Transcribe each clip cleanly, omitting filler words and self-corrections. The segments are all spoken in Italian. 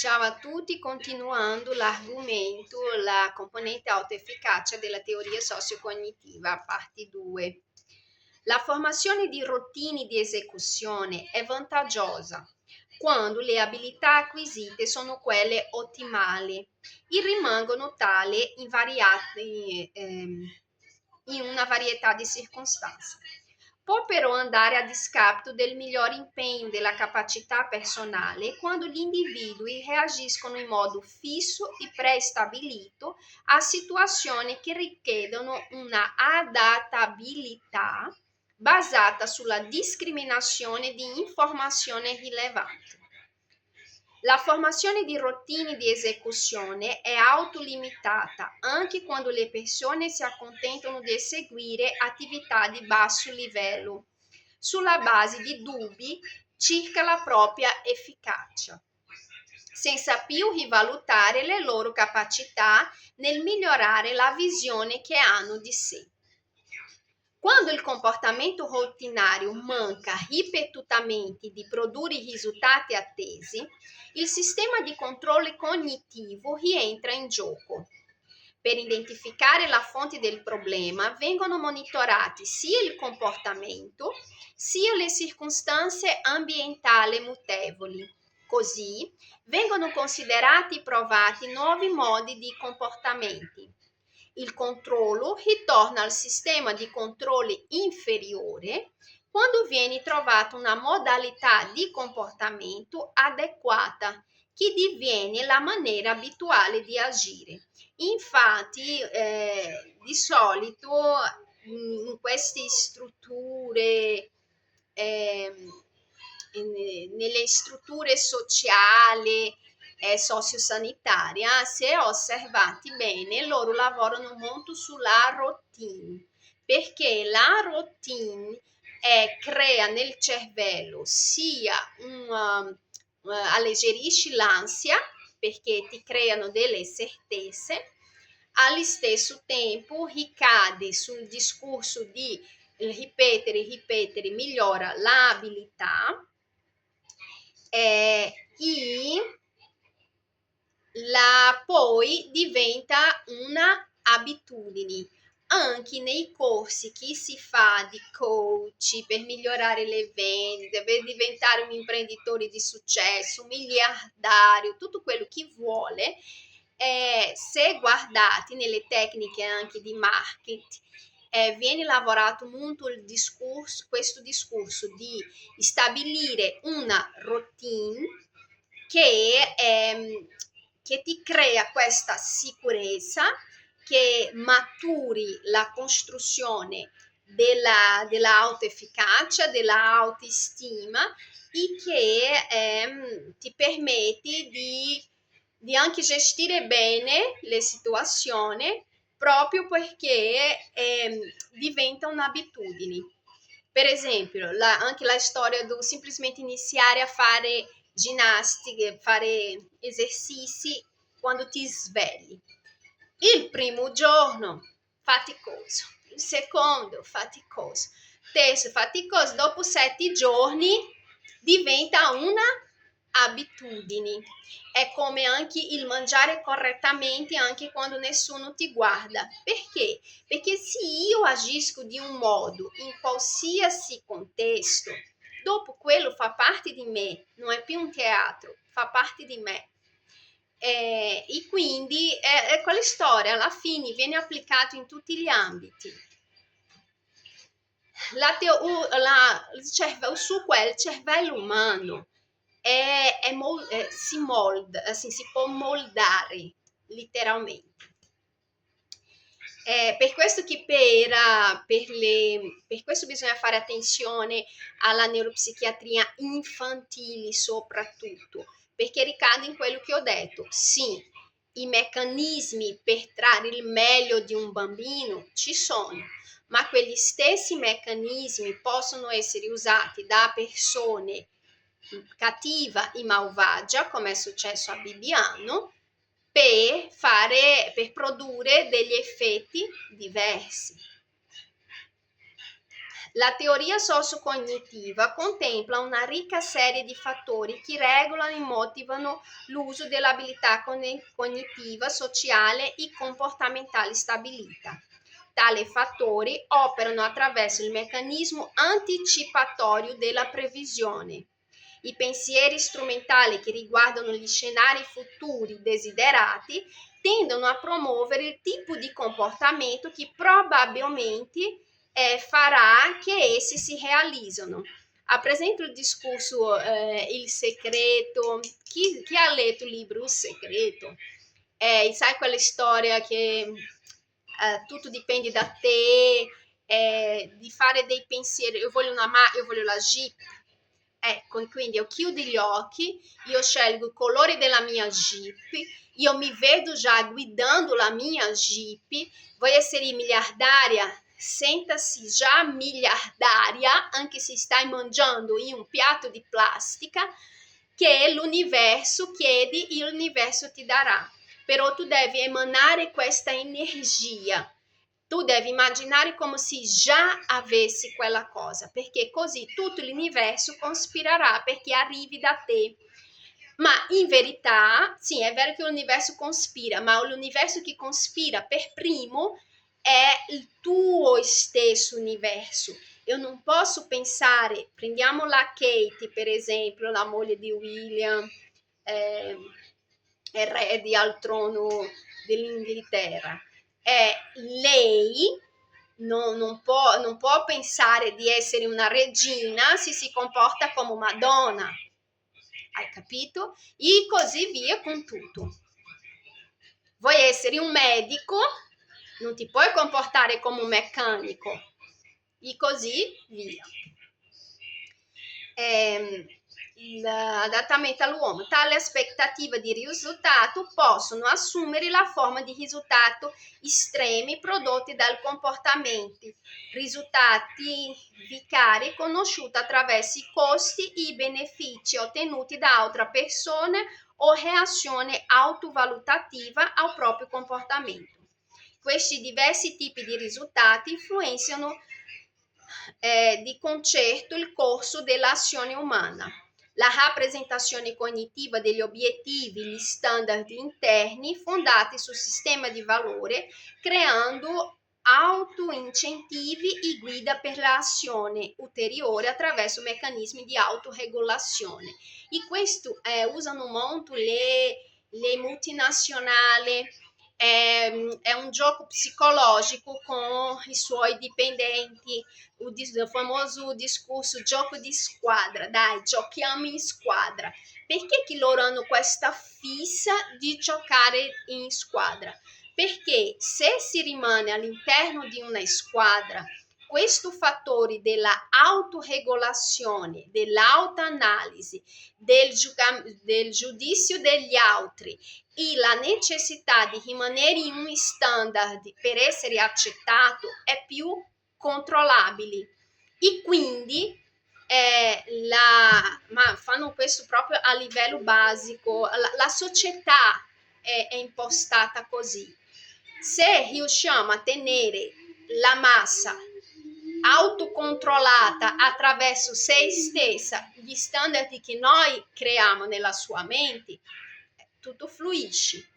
Ciao a tutti, continuando l'argomento, la componente autoefficacia della teoria sociocognitiva, parte 2. La formazione di routine di esecuzione è vantaggiosa quando le abilità acquisite sono quelle ottimali e rimangono tali in una varietà di circostanze. Può però andare a discapito del miglior impegno della capacità personale quando gli individui reagiscono in modo fisso e prestabilito a situazioni che richiedono una adattabilità basata sulla discriminazione di informazione rilevante. La formazione di routine di esecuzione è autolimitata anche quando le persone si accontentano di eseguire attività di basso livello, sulla base di dubbi circa la propria efficacia, senza più rivalutare le loro capacità nel migliorare la visione che hanno di sé. Quando il comportamento routinario manca ripetutamente di produrre i risultati attesi, il sistema di controllo cognitivo rientra in gioco. Per identificare la fonte del problema vengono monitorati sia il comportamento sia le circostanze ambientali mutevoli. Così vengono considerati e provati nuovi modi di comportamenti. Il controllo ritorna al sistema di controlli inferiore quando viene trovata una modalità di comportamento adeguata che diviene la maniera abituale di agire. Infatti, di solito in queste strutture, nelle strutture sociali e sociosanitaria, se osservati bene, loro lavorano molto sulla routine, perché la routine crea nel cervello sia alleggerisce l'ansia, perché ti creano delle certezze, allo stesso tempo ricade sul discorso di ripetere migliora l'abilità e poi diventa una abitudine. Anche nei corsi che si fa di coach per migliorare le vendite, per diventare un imprenditore di successo, un miliardario, tutto quello che vuole, se guardati nelle tecniche anche di marketing, viene lavorato molto questo discorso di stabilire una routine che ti crea questa sicurezza, che maturi la costruzione dell'autoefficacia, dell'autostima e che ti permette di anche gestire bene le situazioni proprio perché diventa un'abitudine. Per esempio, anche la storia do semplicemente iniziare a fare ginnastiche, fare esercizi quando ti svegli. Il primo giorno faticoso, il secondo faticoso, terzo faticoso, dopo 7 giorni diventa una abitudine. È come anche il mangiare correttamente anche quando nessuno ti guarda. Perché? Perché se io agisco di un modo in qualsiasi contesto, dopo quello fa parte di me, non è più un teatro, fa parte di me. E quindi è quella storia, alla fine viene applicato in tutti gli ambiti. Su quel cervello umano si può moldare letteralmente. Per questo che per questo bisogna fare attenzione alla neuropsichiatria infantile soprattutto, perché ricade in quello che ho detto. Sì, i meccanismi per trarre il meglio di un bambino ci sono, ma quegli stessi meccanismi possono essere usati da persone cattiva e malvagia, come è successo a Bibbiano, per produrre degli effetti diversi. La teoria sociocognitiva contempla una ricca serie di fattori che regolano e motivano l'uso dell'abilità cognitiva, sociale e comportamentale stabilita. Tali fattori operano attraverso il meccanismo anticipatorio della previsione. I pensieri strumentali che riguardano gli scenari futuri desiderati tendono a promuovere il tipo di comportamento che probabilmente farà che essi si realizzano. Ha presente il discorso Il segreto? Chi ha letto il libro Il segreto? Sai quella storia che tutto dipende da te, di fare dei pensieri, io voglio io voglio la Jeep. Ecco, quindi io chiudo gli occhi, io scelgo i colori della mia Jeep, io mi vedo già guidando la mia Jeep, voglio essere miliardaria, senta-se già miliardaria, anche se stai mangiando in un piatto di plastica, che l'universo chiedi e l'universo ti darà. Però tu devi emanare questa energia. Tu devi immaginare come se già avessi quella cosa, perché così tutto l'universo conspirerà perché arrivi da te. Ma in verità, sì, è vero che l'universo conspira, ma l'universo che conspira per primo è il tuo stesso universo. Io non posso pensare, prendiamo la Kate, per esempio, la moglie di William, erede al trono dell'Inghilterra. Lei non può pensare di essere una regina se si comporta come Madonna. Hai capito? E così via con tutto. Vuoi essere un medico? Non ti puoi comportare come un meccanico. E così via. L'adattamento all'uomo. Tale aspettativa di risultato possono assumere la forma di risultati estremi prodotti dal comportamento, risultati vicari conosciuti attraverso i costi e i benefici ottenuti da altre persone o reazione autovalutativa al proprio comportamento. Questi diversi tipi di risultati influenzano di concerto il corso dell'azione umana. La rappresentazione cognitiva degli obiettivi, gli standard interni fondati sul sistema di valore, creando autoincentivi e guida per l'azione ulteriore attraverso meccanismi di autoregolazione. E questo usano molto le multinazionali. È un gioco psicologico con i suoi dipendenti, il famoso discorso gioco di squadra, dai, giochiamo in squadra. Perché che loro hanno questa fissa di giocare in squadra? Perché se si rimane all'interno di una squadra, questo fattore della autoregolazione, dell'autoanalisi, del giudizio degli altri e la necessità di rimanere in un standard per essere accettato è più controllabile. E quindi ma fanno questo proprio a livello basico, la società è impostata così. Se riusciamo a tenere la massa autocontrollata attraverso se stessa, gli standard che noi creiamo nella sua mente, tutto fluisce.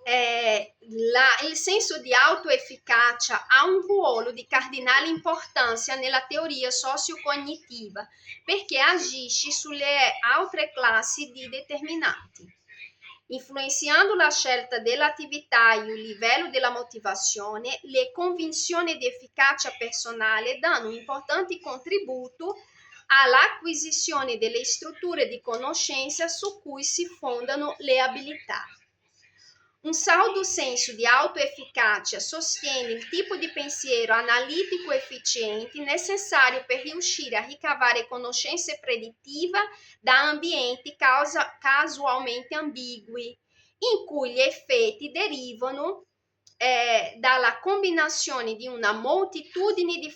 Il senso di autoefficacia ha un ruolo di cardinale importanza nella teoria sociocognitiva perché agisce sulle altre classi di determinanti, influenzando la scelta dell'attività e il livello della motivazione. Le convinzioni di efficacia personale danno un importante contributo all'acquisizione delle strutture di conoscenza su cui si fondano le abilità. Un saldo senso di autoefficacia sostiene il tipo di pensiero analitico efficiente necessario per riuscire a ricavare conoscenze predittive da ambienti casualmente ambigui, in cui gli effetti derivano dalla combinazione di una moltitudine di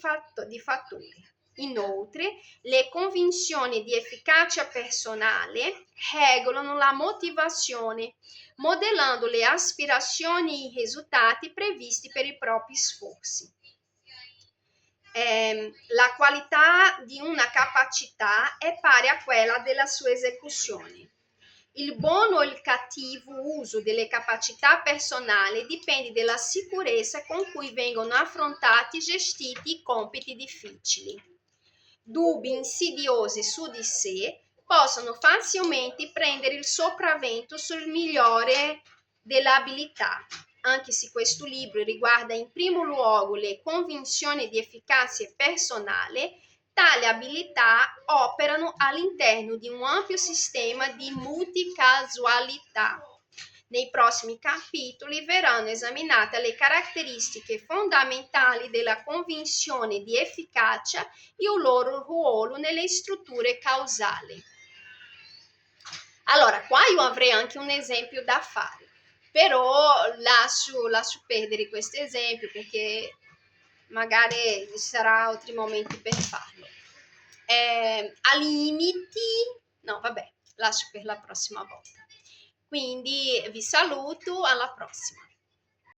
fattori. Inoltre, le convinzioni di efficacia personale regolano la motivazione, modellando le aspirazioni e i risultati previsti per i propri sforzi. la qualità di una capacità è pari a quella della sua esecuzione. Il buono o il cattivo uso delle capacità personali dipende dalla sicurezza con cui vengono affrontati e gestiti i compiti difficili. Dubbi insidiosi su di sé possono facilmente prendere il sopravvento sul migliore delle abilità. Anche se questo libro riguarda in primo luogo le convinzioni di efficacia personale, tali abilità operano all'interno di un ampio sistema di multicasualità. Nei prossimi capitoli verranno esaminate le caratteristiche fondamentali della convinzione di efficacia e il loro ruolo nelle strutture causali. Allora, qua io avrei anche un esempio da fare, però lascio perdere questo esempio perché magari ci sarà altri momenti per farlo. A limiti, no, vabbè, lascio per la prossima volta. Quindi vi saluto, alla prossima.